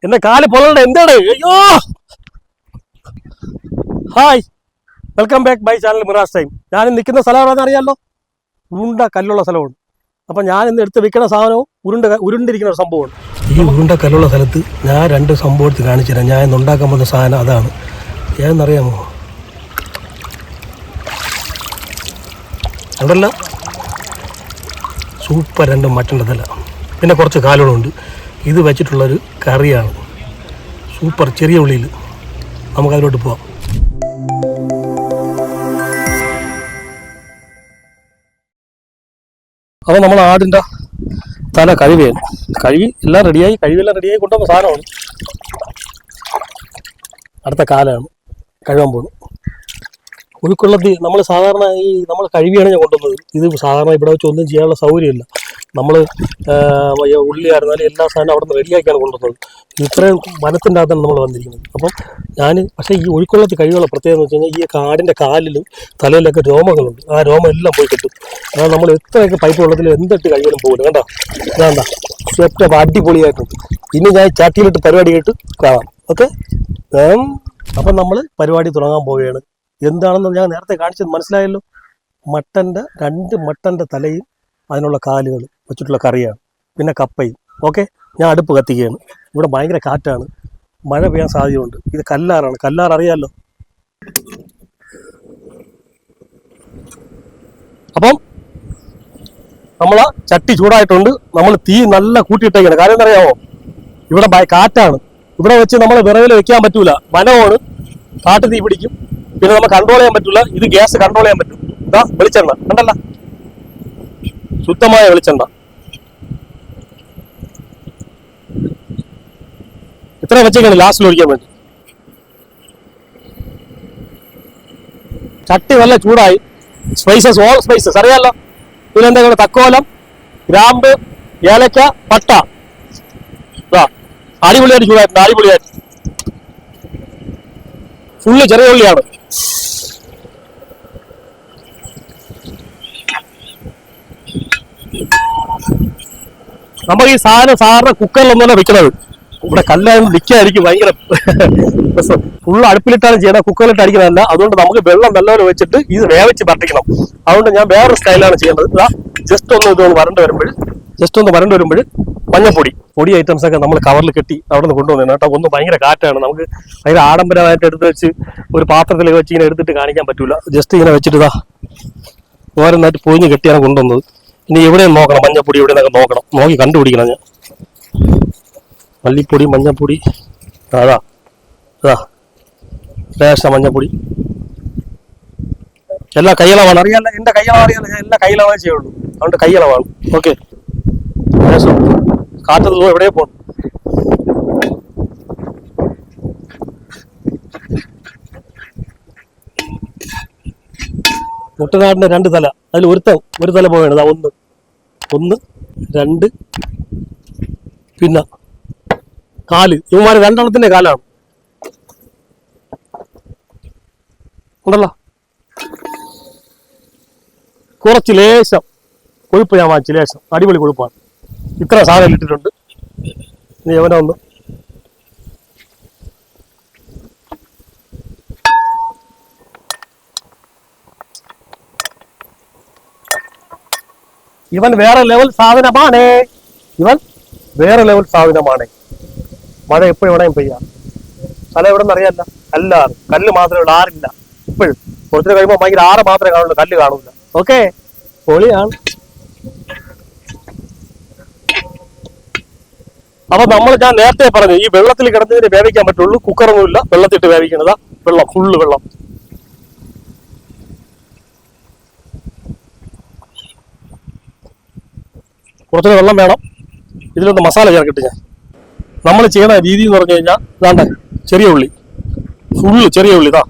എന്റെ കാല് പൊള്ളണ്ട എന്താണ്? അയ്യോ. Hi, welcome back by channel mirrors time. ഞാൻ നിൽക്കുന്ന സ്ഥലം എവിടെയാണെന്ന് അറിയാമല്ലോ, ഉരുണ്ട കല്ലുള്ള സ്ഥലമാണ്. അപ്പം ഞാൻ ഇന്ന് എടുത്ത് വിൽക്കുന്ന സാധനവും ഉരുണ്ടിരിക്കുന്ന ഒരു സംഭവമാണ്. ഈ ഉരുണ്ട കല്ലുള്ള സ്ഥലത്ത് ഞാൻ രണ്ട് സംഭവം എടുത്ത് കാണിച്ചു തരാം. ഞാൻ ഇന്ന് ഉണ്ടാക്കാൻ പോകുന്ന സാധനം അതാണ്. ഏതെന്നറിയാമോ? അതല്ല, സൂപ്പർ രണ്ട് മട്ടൻ്റെ തല, പിന്നെ കുറച്ച് കാലുകളുണ്ട്. ഇത് വെച്ചിട്ടുള്ളൊരു കറിയാണ്. സൂപ്പർ ചെറിയ ഉള്ളിയിൽ. നമുക്കതിലോട്ട് പോവാം. അപ്പോൾ നമ്മൾ ആടിൻ്റെ തല കഴുകിയാണ്. എല്ലാം റെഡിയായി, കഴിവെല്ലാം റെഡിയായി കൊണ്ടുവന്ന സാധനമാണ്. അടുത്ത കാലാണ് കഴുകാൻ പോകുന്നത്. ഉൾക്കൊള്ളത്തി നമ്മൾ സാധാരണ നമ്മൾ കഴിവിയാണ് ഞാൻ കൊണ്ടുവന്നത്. ഇത് സാധാരണ ഇവിടെ വെച്ച് ഒന്നും ചെയ്യാനുള്ള സൗകര്യമില്ല. നമ്മൾ ഉള്ളി ആയിരുന്നാലും എല്ലാ സാധനവും അവിടെ നിന്ന് റെഡിയാക്കിയാണ് കൊണ്ടുവന്നത്. ഇത്രയും വനത്തിൻ്റെ അകത്താണ് നമ്മൾ വന്നിരിക്കുന്നത്. അപ്പം പക്ഷേ ഈ ഒഴുക്കുള്ളത്തി കഴിവുള്ള പ്രത്യേകത എന്ന് വെച്ച് കഴിഞ്ഞാൽ ഈ കാടിൻ്റെ കാലിലും തലയിലൊക്കെ രോമങ്ങളുണ്ട്. ആ രോമം എല്ലാം പോയി കിട്ടും. അതായത് നമ്മൾ എത്രയൊക്കെ പൈപ്പ് വെള്ളത്തിൽ എന്തിട്ട് കഴിവലും പോകില്ല. കേട്ടോ, വേണ്ട സെറ്റപ്പ് അടിപൊളിയായിട്ടുണ്ട്. ഇനി ഞാൻ ചാറ്റിയിലിട്ട് പരിപാടിയായിട്ട് കാണാം. ഓക്കെ, അപ്പം നമ്മൾ പരിപാടി തുടങ്ങാൻ പോവുകയാണ്. എന്താണെന്ന് ഞാൻ നേരത്തെ കാണിച്ചത് മനസ്സിലായല്ലോ. രണ്ട് മട്ടൻ്റെ തലയും അതിനുള്ള കാലുകൾ വെച്ചിട്ടുള്ള കറിയാണ്, പിന്നെ കപ്പയും. ഓക്കെ, ഞാൻ അടുപ്പ് കത്തിക്കുകയാണ്. ഇവിടെ ഭയങ്കര കാറ്റാണ്, മഴ പെയ്യാൻ സാധ്യതയുണ്ട്. ഇത് കല്ലാറാണ്. കല്ലാർ അറിയാമല്ലോ. അപ്പം നമ്മൾ ചട്ടി ചൂടായിട്ടുണ്ട്. നമ്മൾ തീ നല്ല കൂട്ടിയിട്ടേക്കാണ്. കാര്യം എന്നറിയാമോ, ഇവിടെ കാറ്റാണ്. ഇവിടെ വെച്ച് നമ്മൾ വിറവിൽ വെക്കാൻ പറ്റൂല, വനമാണ്. കാട്ടു തീ പിടിക്കും. പിന്നെ നമുക്ക് കൺട്രോൾ ചെയ്യാൻ പറ്റില്ല. ഇത് ഗ്യാസ് കൺട്രോൾ ചെയ്യാൻ പറ്റും. ഇതാ വെളിച്ചെണ്ണ കണ്ടല്ല, ശുദ്ധമായ വെളിച്ചെണ്ണ. ഇത്ര വെച്ചേക്കാണ് ലാസ്റ്റിൽ ഒഴിക്കാൻ വേണ്ടി. ചട്ടി നല്ല ചൂടായി. സ്പൈസസ്, ഓൾ സ്പൈസസ് അറിയാമല്ലോ. ഇതിലെന്തെങ്കിലും തക്കോലം, ഗ്രാമ്പ്, ഏലക്ക, പട്ട. ഇതാ അടിപൊളിയായിട്ട് ചൂടായിട്ടുണ്ട്. അടിപൊളിയായിട്ട് ഫുള്ള് ചെറിയ ഉള്ളിയാണ്. നമുക്ക് ഈ സാധനം സാധാരണ കുക്കറിലൊന്നുമല്ല വെക്കുന്നത്. ഇവിടെ കല്ലായാലും നിൽക്കായിരിക്കും ഭയങ്കര ഫുള്ള് അടുപ്പിലിട്ടാണ് ചെയ്യണം, കുക്കറിലിട്ട് അടിക്കുന്നതല്ല. അതുകൊണ്ട് നമുക്ക് വെള്ളം നല്ലപോലെ വെച്ചിട്ട് ഇത് വേവിച്ച് പറ്റിക്കണം. അതുകൊണ്ട് ഞാൻ വേറൊരു സ്റ്റൈലാണ് ചെയ്യുന്നത്. ജസ്റ്റ് ഒന്ന് വരണ്ട് വരുമ്പോൾ പൊടി ഐറ്റംസ് ഒക്കെ നമ്മൾ കവറിൽ കെട്ടി അവിടെ നിന്ന് കൊണ്ടുവന്നു കേട്ടോ. ഒന്ന് ഭയങ്കര കാറ്റാണ്. നമുക്ക് ഭയങ്കര ആഡംബരമായിട്ട് എടുത്ത് വെച്ച് ഒരു പാത്രത്തിൽ വെച്ച് ഇങ്ങനെ എടുത്തിട്ട് കാണിക്കാൻ പറ്റൂല. ജസ്റ്റ് ഇങ്ങനെ വെച്ചിട്ട് ഇതാ ഓരോന്നായിട്ട് പൊയിഞ്ഞ് കെട്ടിയാണ് കൊണ്ടുവന്നത്. ഇനി എവിടെയും നോക്കണം, മഞ്ഞപ്പൊടി എവിടെയെന്നൊക്കെ നോക്കണം, നോക്കി കണ്ടുപിടിക്കണം. ഞാൻ മല്ലിപ്പൊടി, മഞ്ഞപ്പൊടി, അതാ ലേശം മഞ്ഞപ്പൊടി, എല്ലാ കൈയളവാണ്. അറിയാല്ല, എൻ്റെ കൈയളവ് അറിയാല്ല. ഞാൻ എല്ലാ കൈയളവേ ചെയ്യുള്ളൂ. അതുകൊണ്ട് കൈയളവാണ്. ഓക്കെ, ലേശം കാറ്റത്ത് എവിടെയോ പോകണം. മുട്ടനാടിൻ്റെ രണ്ട് തല, അതിൽ ഒരു തല പോവുകയാണ്. ഒന്ന് രണ്ട്, പിന്നെ കാല്. ഇവന്മാര് രണ്ടെണ്ണത്തിന്റെ കാലാണ് ഉണ്ടല്ലോ. കുറച്ച് ലേശം കൊഴുപ്പ് ഞാൻ വാങ്ങിച്ചു, ലേശം അടിപൊളി കൊഴുപ്പാണ്. ഇത്ര സാധനം ഇട്ടിട്ടുണ്ട്. ഇനി എവനെ ഇവൻ വേറെ ലെവൽ സാധനമാണ്. മഴ എപ്പോഴും എവിടെയും പെയ്യാം. സ്ഥലം എവിടെ നിന്ന് അറിയാല്ല. കല്ല് മാത്രമേ ഉള്ളൂ, ആറില്ല. ഇപ്പോഴും കുറച്ചു കഴിയുമ്പോൾ ഭയങ്കര ആറ് മാത്രമേ കാണുള്ളൂ, കല്ല് കാണൂല. ഓക്കെ, പൊളിയാണ്. അപ്പൊ ഞാൻ നേരത്തെ പറഞ്ഞു, ഈ വെള്ളത്തിൽ കിടന്നതിന് വേവിക്കാൻ പറ്റുള്ളൂ. കുക്കറൊന്നുമില്ല, വെള്ളത്തിട്ട് വേവിക്കണതാ. ഫുള്ള് വെള്ളം. കുറച്ചുകൂടെ വെള്ളം വേണം. ഇതിലൊന്ന് മസാല ചേർക്കട്ടെ. നമ്മൾ ചെയ്യണ രീതി എന്ന് പറഞ്ഞു കഴിഞ്ഞാൽ ഇതാണ്ട് ചെറിയ ഉള്ളി, ഫുള്ള് ചെറിയ ഉള്ളി. ഇതാ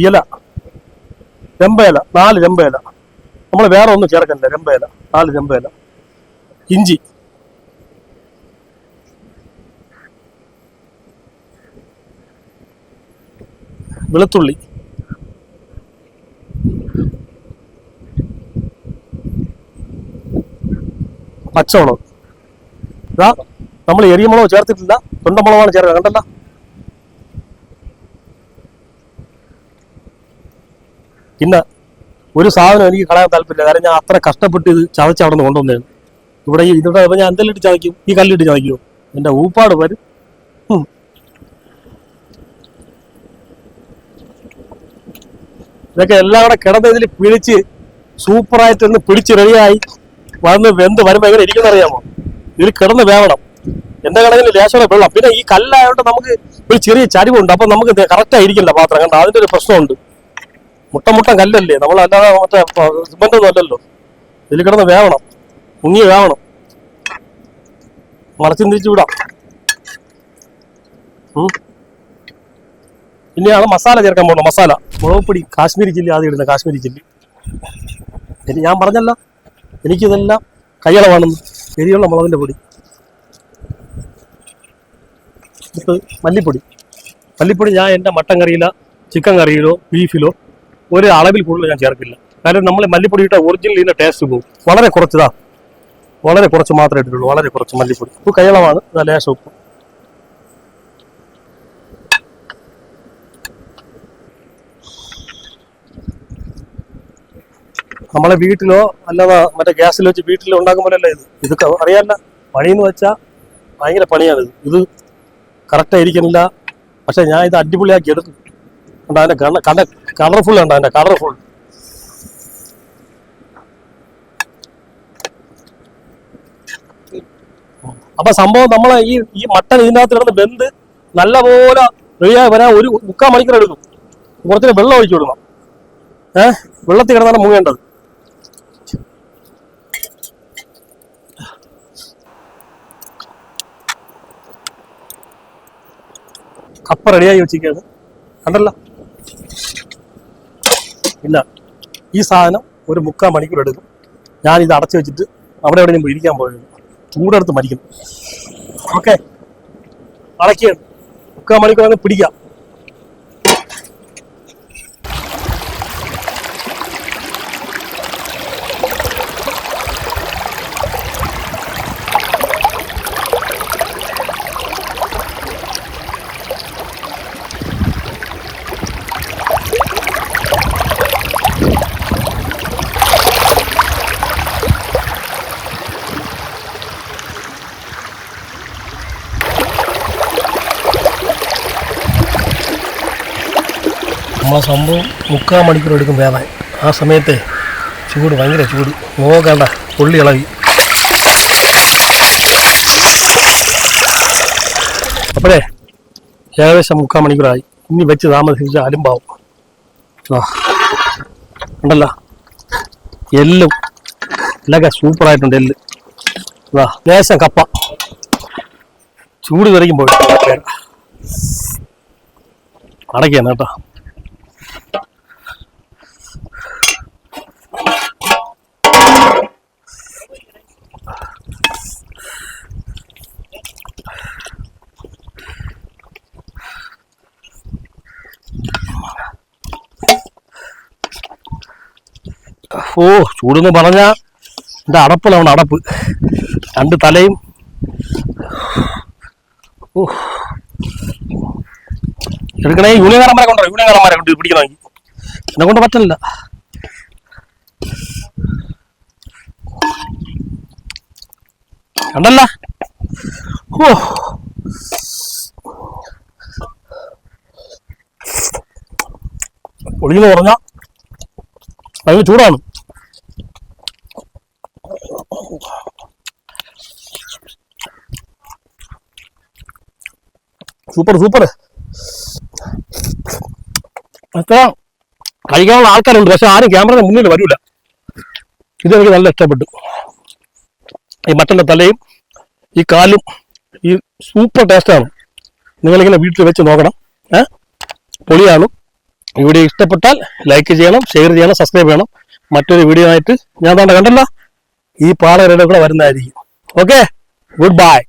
ഇല, രമ്പയില, 4 രമ്പയില. നമ്മൾ വേറെ ഒന്നും ചേർക്കണ്ട. രമ്പയില 4 രമ്പയില. ഇഞ്ചി, വെളുത്തുള്ളി, പച്ചമുളക് ഇതാ, നമ്മൾ എരിയ മുളക് ചേർത്തിട്ടില്ല, തൊണ്ടമുളകാണ് ചേർക്കുന്നത്, കണ്ടല്ല. പിന്നെ ഒരു സാധനം എനിക്ക് കളയാൻ താല്പര്യമില്ല, കാരണം ഞാൻ അത്ര കഷ്ടപ്പെട്ട് ഇത് ചതച്ച് അവിടെ നിന്ന് കൊണ്ടുവന്നതാണ്. ഇവിടെ ഇതിവിടെ ഞാൻ എന്തെല്ലാം ഇട്ട് ചതയ്ക്കും? ഈ കല്ലിട്ട് ചതയ്ക്കുമോ? എൻ്റെ ഊപ്പാട് വരും. ഇതൊക്കെ എല്ലാം കൂടെ കിടന്ന് ഇതിൽ പിടിച്ച് സൂപ്പറായിട്ടൊന്ന് പിടിച്ച് റെഡിയായി വന്ന് വെന്ത് വരുമ്പോൾ എങ്ങനെ ഇരിക്കുന്ന അറിയാമോ? ഇതിൽ കിടന്ന് വേവണം. എന്റെ കടയിൽ ലേശം വെള്ളം. പിന്നെ ഈ കല്ലായതുകൊണ്ട് നമുക്ക് ഒരു ചെറിയ ചരിവുണ്ട്, അപ്പൊ നമുക്ക് കറക്റ്റ് ആയിരിക്കില്ല പാത്രം, കണ്ട അതിന്റെ ഒരു പ്രശ്നമുണ്ട്. മുട്ട കല്ലല്ലേ, നമ്മൾ അല്ലാതെ മറ്റേ സിമന്റൊന്നും അല്ലല്ലോ. ഇതിൽ കിടന്ന് വേവണം, മുങ്ങി വേവണം. മറച്ചും തിരിച്ചു വിടാം. ഇനിയാണ് മസാല ചേർക്കാൻ പോകണം. മസാല മുളക് പൊടി, കാശ്മീരി ചില്ലി ആദ്യം ഇടുന്നത്, കാശ്മീരി ചില്ലി. ഞാൻ പറഞ്ഞല്ല എനിക്കിതെല്ലാം കയ്യളവാണെന്ന്. എരിയുള്ള മുളകിന്റെ പൊടി, മല്ലിപ്പൊടി ഞാൻ എൻ്റെ മട്ടൻ കറിയിലോ ചിക്കൻ കറിയിലോ ബീഫിലോ ഒരു അളവിൽ കൂടുതൽ ഞാൻ ചേർക്കില്ല. കാരണം നമ്മൾ മല്ലിപ്പൊടി ഇട്ട ഒറിജിനൽ ഇതിൻ്റെ ടേസ്റ്റ് പോകും. വളരെ കുറച്ചതാ, വളരെ കുറച്ച് മാത്രമേ ഇട്ടിട്ടുള്ളൂ, വളരെ കുറച്ച് മല്ലിപ്പൊടി. ഉപ്പ് കയ്യളവാണ്, ലേശം ഉപ്പ്. നമ്മളെ വീട്ടിലോ അല്ലാതെ മറ്റേ ഗ്യാസിൽ വെച്ച് വീട്ടിൽ ഉണ്ടാക്കുമ്പോഴല്ല ഇത് അറിയാല്ല. പണിയെന്ന് വെച്ചാൽ ഭയങ്കര പണിയാണ്. ഇത് കറക്റ്റായിരിക്കുന്നില്ല, പക്ഷെ ഞാൻ ഇത് അടിപൊളിയാക്കി എടുക്കും. കണ്ട അതിന്റെ കളർഫുൾ കണ്ട അതിന്റെ കളർഫുൾ. അപ്പൊ സംഭവം നമ്മളെ ഈ മട്ടൻ ഇതിനകത്ത് കിടന്ന് വെന്ത് നല്ലപോലെ റെഡിയായി വരാൻ ഒരു 3/4 മണിക്കൂർ എടുക്കും. കുറച്ച് വെള്ളം ഒഴിച്ചു കൊടുക്കണം. വെള്ളത്തിൽ കിടന്നാണ് മുങ്ങേണ്ടത്. കപ്പ റെഡിയായി വെച്ചിരിക്കുകയാണ്, കണ്ടല്ല. ഇല്ല, ഈ സാധനം ഒരു 3/4 മണിക്കൂർ എടുക്കും. ഞാനിത് അടച്ചു വെച്ചിട്ട് അവിടെ എവിടെ ഞാൻ ഇരിക്കാൻ പോയത്, ചൂടെടുത്ത് മരിക്കുന്നു. ഓക്കെ, അടയ്ക്കുകയാണ്. 3/4 മണിക്കൂർ അങ്ങ് പിടിക്കാം. നമ്മളെ സംഭവം 3/4 മണിക്കൂർ എടുക്കും വേവാൻ. ആ സമയത്തെ ചൂട്, ഭയങ്കര ചൂട്. നോക്കണ്ട, പൊള്ളി ഇളകി. അപ്പോഴേ ഏകദേശം 3/4 മണിക്കൂറായി. ഇനി വെച്ച് താമസിച്ച അലുമ്പാവും. ഉണ്ടല്ലോ, എല്ലും എല്ലൊക്കെ സൂപ്പറായിട്ടുണ്ട്. എല്ല് ലേശം കപ്പ ചൂട് തെറിക്കുമ്പോൾ അടയ്ക്കാണ് കേട്ടോ. ഓ, ചൂടെന്ന് പറഞ്ഞാ എൻ്റെ അടപ്പിലാണ് അടപ്പ്. 2 തലയും. ഓ, എടുക്കണേ. യൂണിയൻകാരന്മാരെ കൊണ്ടോ, യൂണിയൻകാരന്മാരെ കൊണ്ട് പിടിക്കണമെങ്കിൽ എന്നെ കൊണ്ട് പറ്റില്ല. കണ്ടല്ല. ഓ, പൊളിയെന്ന് പറഞ്ഞാ ഭയങ്കര ചൂടാണ്. Super super. കഴിക്കാനുള്ള ആൾക്കാരുണ്ട്, പക്ഷെ ആരും ക്യാമറയുടെ മുന്നിൽ വരൂല. ഇതെനിക്ക് നല്ല ഇഷ്ടപ്പെട്ടു. ഈ മട്ടൻ്റെ തലയും ഈ കാലും ഈ സൂപ്പർ ടേസ്റ്റാണ്. നിങ്ങളിങ്ങനെ വീട്ടിൽ വെച്ച് നോക്കണം. പൊളിയാണ്. വീഡിയോ ഇഷ്ടപ്പെട്ടാൽ ലൈക്ക് ചെയ്യണം, ഷെയർ ചെയ്യണം, സബ്സ്ക്രൈബ് ചെയ്യണം. മറ്റൊരു വീഡിയോ ആയിട്ട് ഞാൻ കണ്ടല്ല ഈ പാടയുടെ കൂടെ വരുന്നതായിരിക്കും. Okay, good bye.